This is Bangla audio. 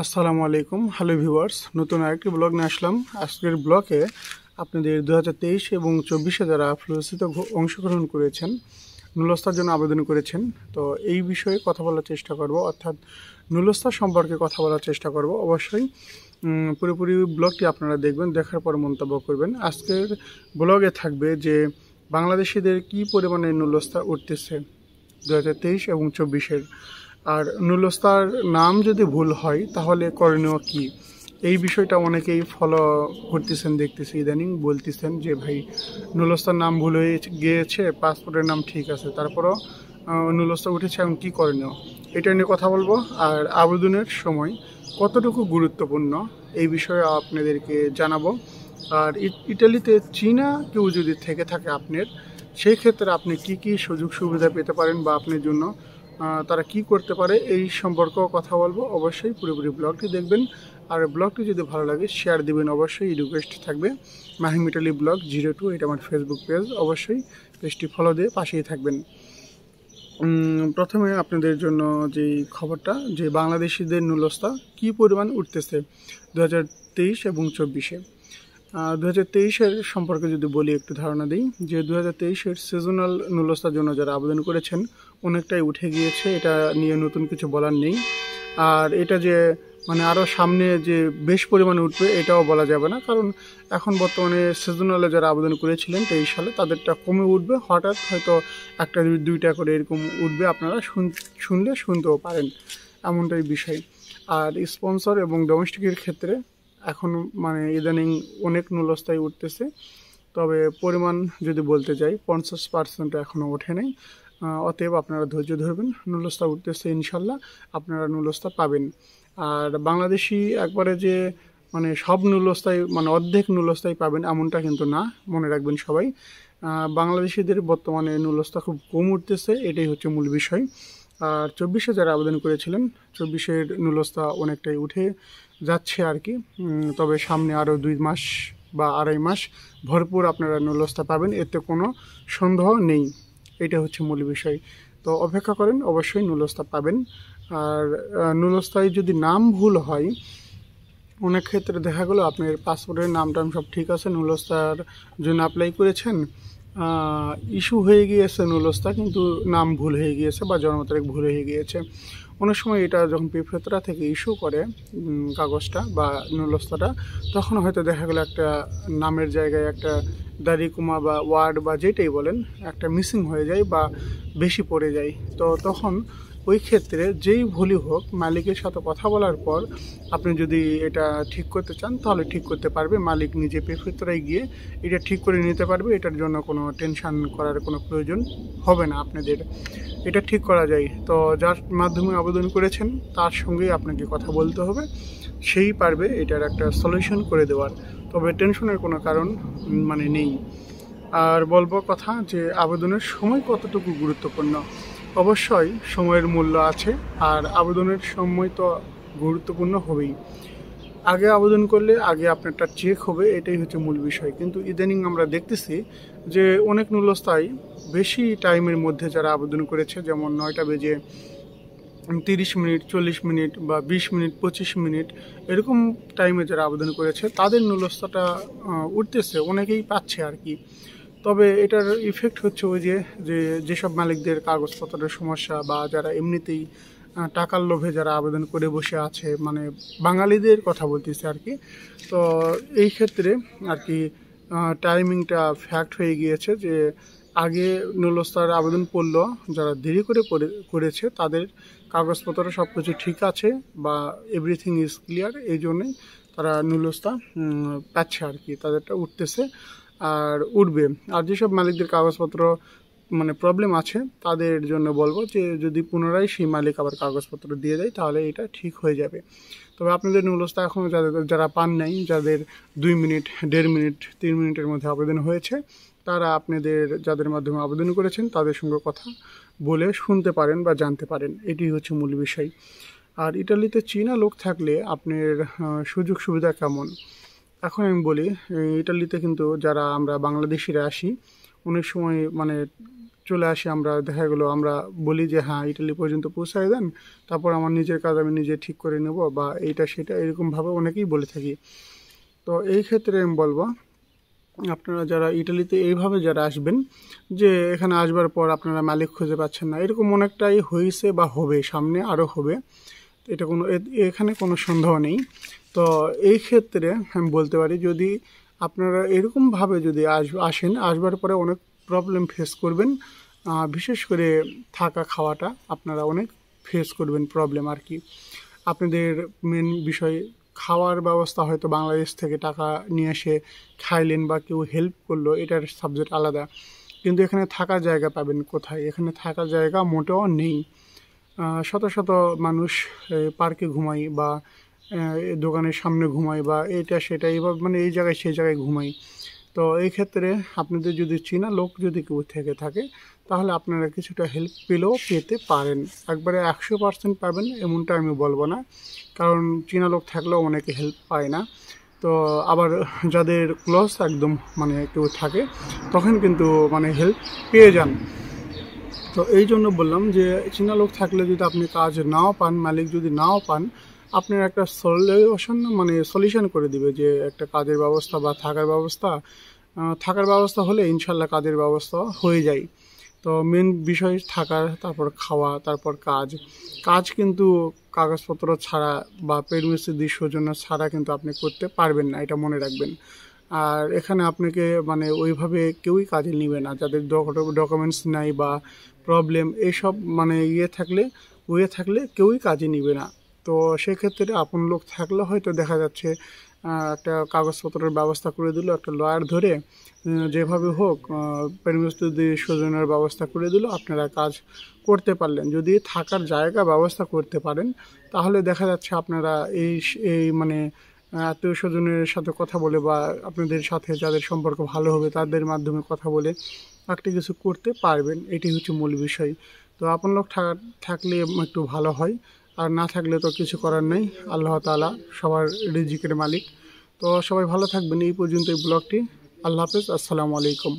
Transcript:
আসসালামু আলাইকুম, হ্যালো ভিউয়ার্স। নতুন আরেকটি ব্লগ নিয়ে আসলাম। আজকের ব্লগে আপনাদের 2023 এবং 24-এ যারা ফ্লুসিতে অংশগ্রহণ করেছেন, নুলস্তার জন্য আবেদন করেছেন, তো এই বিষয়ে কথা বলার চেষ্টা করব, অর্থাৎ নুলস্তা সম্পর্কে কথা বলার চেষ্টা করব। অবশ্যই পুরোপুরি ব্লগটি আপনারা দেখবেন, দেখার পর মন্তব্য করবেন। আজকের ব্লগে থাকবে যে বাংলাদেশিদের কী পরিমাণে নুলস্তা উঠতেছে 2023 এবং 24-এর, আর নুলস্তার নাম যদি ভুল হয় তাহলে করণীয় কি, এই বিষয়টা অনেকেই ফলো করতেছেন, দেখতেছি ইদানিং বলতেছেন যে ভাই নুলস্তার নাম ভুল হয়ে গিয়েছে, পাসপোর্টের নাম ঠিক আছে, তারপরও নুলস্তা উঠেছে, এখন কী করণীয়, এটা নিয়ে কথা বলবো। আর আবেদনের সময় কতটুকু গুরুত্বপূর্ণ এই বিষয়ে আপনাদেরকে জানাবো। আর ইটালিতে চীনা কেউ যদি থেকে থাকে আপনার, সেই ক্ষেত্রে আপনি কি কি সুযোগ সুবিধা পেতে পারেন বা আপনার জন্য তারা কি করতে পারে এই সম্পর্কেও কথা বলবো। অবশ্যই পুরোপুরি ব্লগটি দেখবেন, আর ব্লগটি যদি ভালো লাগে শেয়ার দিবেন। অবশ্যই রিকোয়েস্ট থাকবে, মাহিম ইটালি ব্লগ 02, এটা আমার ফেসবুক পেজ, অবশ্যই পেজটি ফলো দিয়ে পাশেই থাকবেন। প্রথমে আপনাদের জন্য যে খবরটা, যে বাংলাদেশিদের নুলস্তা কী পরিমাণ উঠতেছে 2023 এবং 24-এ। 2023-এর সম্পর্কে যদি বলি, একটু ধারণা দিই যে 2023-এর সিজনাল নুলস্তার জন্য যারা আবেদন করেছেন অনেকটাই উঠে গিয়েছে, এটা নিয়ে নতুন কিছু বলার নেই। আর এটা যে মানে আরও সামনে যে বেশ পরিমাণে উঠবে এটাও বলা যাবে না, কারণ এখন বর্তমানে সিজনালে যারা আবেদন করেছিলেন 23 সালে তাদেরটা কমে উঠবে, হঠাৎ হয়তো একটা দুইটা করে এরকম উঠবে, আপনারা শুনতেও পারেন, এমনটাই বিষয়। আর স্পন্সর এবং ডোমেস্টিকের ক্ষেত্রে এখন মানে ইদানিং অনেক নুলস্তাই উঠতেছে, তবে পরিমাণ যদি বলতে যাই 50% এখনও ওঠে নাই। অতএব আপনারা ধৈর্য ধরবেন, নুলস্তা উঠতেছে, ইনশাল্লাহ আপনারা নুলস্তা পাবেন। আর বাংলাদেশি একবারে যে মানে সব নুলস্তাই মানে অর্ধেক নুলস্তাই পাবেন এমনটা কিন্তু না, মনে রাখবেন সবাই। বাংলাদেশিদের বর্তমানে নুলস্তা খুব কম উঠতেছে, এটাই হচ্ছে মূল বিষয়। আর 24-এ যারা আবেদন করেছিলেন, 24-এর নুলস্তা অনেকটাই উঠে যাচ্ছে আর কি। তবে সামনে আরও 2 মাস বা আড়াই মাস ভরপুর আপনারা নুলস্তা পাবেন, এতে কোনো সন্দেহ নেই, এটা হচ্ছে মূল বিষয়। তো অপেক্ষা করেন, অবশ্যই নুলস্তা পাবেন। আর নুলস্তায় যদি নাম ভুল হয়, অনেক ক্ষেত্রে দেখা গেলো আপনার পাসপোর্টের নামটা সব ঠিক আছে, নুলস্তার জন্য অ্যাপ্লাই করেছেন, ইস্যু হয়ে গিয়েছে নুলস্তা, কিন্তু নাম ভুল হয়ে গিয়েছে বা জন্ম তারিখ ভুল হয়ে গিয়েছে। অনেক সময় এটা যখন পিফেতরা থেকে ইস্যু করে কাগজটা বা নুলস্তাটা, তখন হয়তো দেখা গেলো একটা নামের জায়গায় একটা দাড়িকুমা বা ওয়ার্ড বা যেটাই বলেন একটা মিসিং হয়ে যায় বা বেশি পড়ে যায়। তো তখন ওই ক্ষেত্রে যেই ভুলই হোক, মালিকের সাথে কথা বলার পর আপনি যদি এটা ঠিক করতে চান তাহলে ঠিক করতে পারবে, মালিক নিজে প্রেফেক্টরায় গিয়ে এটা ঠিক করে নিতে পারবে, এটার জন্য কোনো টেনশন করার কোনো প্রয়োজন হবে না আপনাদের, এটা ঠিক করা যায়। তো যার মাধ্যমে আবেদন করেছেন তার সঙ্গেই আপনাকে কথা বলতে হবে, সেই পারবে এটার একটা সলিউশন করে দেওয়ার, তবে টেনশনের কোনো কারণ মানে নেই। আর বলবো কথা যে আবেদনের সময় কতটুকু গুরুত্বপূর্ণ, অবশ্যই সময়ের মূল্য আছে, আর আবেদনের সময় তো গুরুত্বপূর্ণ হবেই। আগে আবেদন করলে আগে আপনারটা চেক হবে, এটাই হচ্ছে মূল বিষয়। কিন্তু ইদানিং আমরা দেখতেছি যে অনেক নুলস্তায় বেশি টাইমের মধ্যে যারা আবেদন করেছে, যেমন 9টা বেজে 30 মিনিট, 40 মিনিট বা 20 মিনিট, 25 মিনিট এরকম টাইমে যারা আবেদন করেছে তাদের নুলস্তাটা উঠতেছে, অনেকেই পাচ্ছে আর কি। তবে এটার ইফেক্ট হচ্ছে ওই যেসব মালিকদের কাগজপত্রের সমস্যা বা যারা এমনিতেই টাকার লোভে যারা আবেদন করে বসে আছে, মানে বাঙালিদের কথা বলতেছে আর কি। তো এই ক্ষেত্রে আর কি টাইমিংটা ফ্যাক্ট হয়ে গিয়েছে যে আগে নুলস্তার আবেদন পড়লো, যারা দেরি করে করেছে তাদের কাগজপত্র সব কিছু ঠিক আছে বা এভরিথিং ইজ ক্লিয়ার, এই জন্যই তারা নুলস্তা পাচ্ছে আর কি, তাদেরটা উঠতেছে আর উঠবে। আর যেসব মালিকদের কাগজপত্র মানে প্রবলেম আছে তাদের জন্য বলবো যে যদি পুনরায় সেই মালিক আবার কাগজপত্র দিয়ে দেয় তাহলে এটা ঠিক হয়ে যাবে। তবে আপনাদের নুলস্তা এখনও যারা পান নাই, যাদের 2 মিনিট, 1.5 মিনিট, 3 মিনিটের মধ্যে আবেদন হয়েছে, তারা আপনাদের যাদের মাধ্যমে আবেদন করেছেন তাদের সঙ্গে কথা বলে শুনতে পারেন বা জানতে পারেন, এটি হচ্ছে মূল বিষয়। আর ইটালিতে চীনা লোক থাকলে আপনার সুযোগ সুবিধা কেমন, এখন আমি বলি। ইটালিতে কিন্তু যারা আমরা বাংলাদেশিরা আসি, অনেক সময় মানে চলে আসি, আমরা দেখা গেলো আমরা বলি যে হ্যাঁ ইটালি পর্যন্ত পৌঁছায় দেন, তারপর আমার নিজের কাজ আমি নিজে ঠিক করে নেব, বা এইটা সেটা এরকমভাবে অনেকেই বলে থাকি। তো এই ক্ষেত্রে আমি বলবো আপনারা যারা ইটালিতে এইভাবে যারা আসবেন, যে এখানে আসবার পর আপনারা মালিক খুঁজে পাচ্ছেন না, এরকম অনেকটাই হয়েছে বা হবে, সামনে আরও হবে, এটা কোনো এখানে কোনো সন্দেহ নেই। তো এই ক্ষেত্রে আমি বলতে পারি যদি আপনারা এরকমভাবে যদি আসেন, আসবার পরে অনেক প্রবলেম ফেস করবেন, বিশেষ করে থাকা খাওয়াটা আপনারা অনেক ফেস করবেন প্রবলেম আর কি। আপনাদের মেন বিষয় খাওয়ার ব্যবস্থা হয়তো বাংলাদেশ থেকে টাকা নিয়ে এসে খাইলেন বা কেউ হেল্প করলো, এটার সাবজেক্ট আলাদা, কিন্তু এখানে থাকার জায়গা পাবেন কোথায়? এখানে থাকার জায়গা মোটেও নেই। শত শত মানুষ পার্কে ঘুমায় বা দোকানের সামনে ঘুমায় বা এটা সেটা এইভাবে, মানে এই জায়গায় সেই জায়গায় ঘুমায়। তো এই ক্ষেত্রে আপনাদের যদি চেনা লোক যদি কেউ থেকে থাকে, তাহলে আপনারা কিছুটা হেল্প পেতে পারেন। একবারে 100% পাবেন এমনটা আমি বলবো না, কারণ চেনা লোক থাকলেও অনেকে হেল্প পায় না। তো আবার যাদের ক্লোজ একদম মানে কেউ থাকে, তখন কিন্তু মানে হেল্প পেয়ে যান। তো এই জন্য বললাম যে চেনা লোক থাকলে যদি আপনি কাজ নাও পান, মালিক যদি নাও পান, আপনার একটা সলিউশন করে দিবে, যে একটা কাজের ব্যবস্থা বা থাকার ব্যবস্থা হলে ইনশাল্লাহ কাজের ব্যবস্থা হয়ে যায়। তো মেন বিষয় থাকার, তারপর খাওয়া, তারপর কাজ কিন্তু কাগজপত্র ছাড়া বা পেরমিসি সৌজন্য ছাড়া কিন্তু আপনি করতে পারবেন না, এটা মনে রাখবেন। আর এখানে আপনাকে মানে ওইভাবে কেউই কাজে নিবে না, যাদের ডকুমেন্টস নাই বা প্রবলেম এইসব মানে থাকলে কেউই কাজে নিবে না। তো সেক্ষেত্রে আপন লোক থাকলে হয়তো দেখা যাচ্ছে একটা কাগজপত্রের ব্যবস্থা করে দিল, একটা লয়ার ধরে যেভাবে হোক পেরমিসি সৌজন্যের ব্যবস্থা করে দিল, আপনারা কাজ করতে পারলেন। যদি থাকার জায়গা ব্যবস্থা করতে পারেন, তাহলে দেখা যাচ্ছে আপনারা এই মানে আত্মীয় স্বজনের সাথে কথা বলে বা আপনাদের সাথে যাদের সম্পর্ক ভালো হবে তাদের মাধ্যমে কথা বলে একটা কিছু করতে পারবেন। এটি হচ্ছে মূল বিষয়। তো আপন লোক থাকলে একটু ভালো হয়, আর না থাকলে তো কিছু করার নেই। আল্লাহ তাআলা সবার রিজিকের মালিক। তো সবাই ভালো থাকবেন। এই পর্যন্ত এই ব্লগটি। আল্লাহ হাফেজ। আসসালামু আলাইকুম।